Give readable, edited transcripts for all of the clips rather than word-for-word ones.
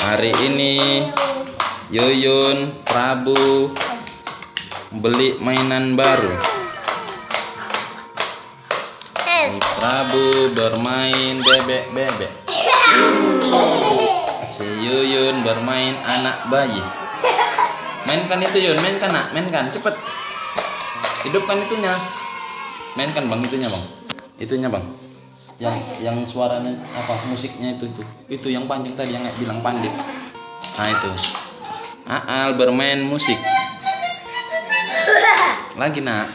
Hari ini Yuyun Prabu beli mainan baru. Si Prabu bermain bebek-bebek. Si Yuyun bermain anak bayi. Mainkan itu Yun, mainkan nak, mainkan cepet. Hidupkan itunya. Mainkan bang itunya bang. Itunya bang. Yang suaranya apa, musiknya itu yang panjang tadi yang bilang pandit. Nah itu Aal bermain musik lagi nak.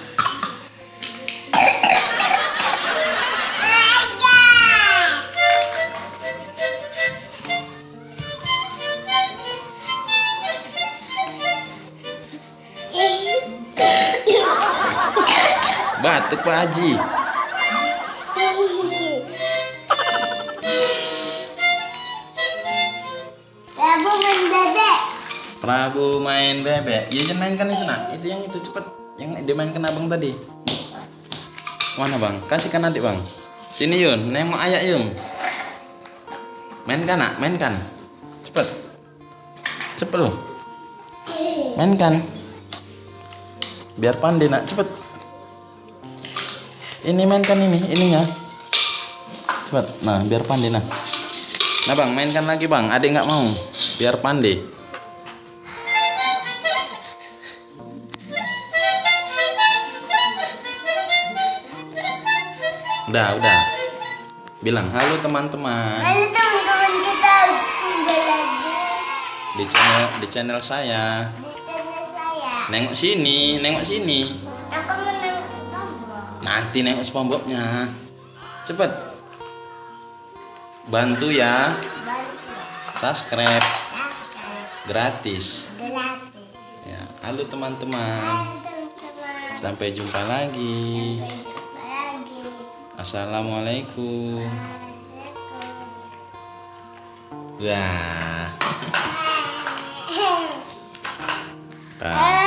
Batuk Pak Haji. Prabu main bebek. Prabu main bebek. Yuyun mainkan itu nak. Itu yang itu cepet. Yang dimainkan abang tadi. Mana bang? Kasihkan adik bang. Sini Yun. Nengok ayah Yun. Mainkan nak. Mainkan. Cepet. Cepet loh. Mainkan. Biar pandai nak. Cepet. Ini mainkan ininya. Cepet. Nah biar pandai nah. Nah bang mainkan lagi bang. Adik nggak mau. Biar pandai. Udah. Bilang halo teman-teman. Halo teman-teman, kita kembali lagi Di channel saya. di channel saya. Nengok sini. Aku menang SpongeBob. Nanti nengok SpongeBob-nya. Cepet. Bantu ya. Bantu Subscribe ya, gratis. gratis. Ya, halo teman-teman. Halo teman-teman. Sampai jumpa lagi. Sampai jumpa lagi. Assalamualaikum. Assalamualaikum. Wah. Bye.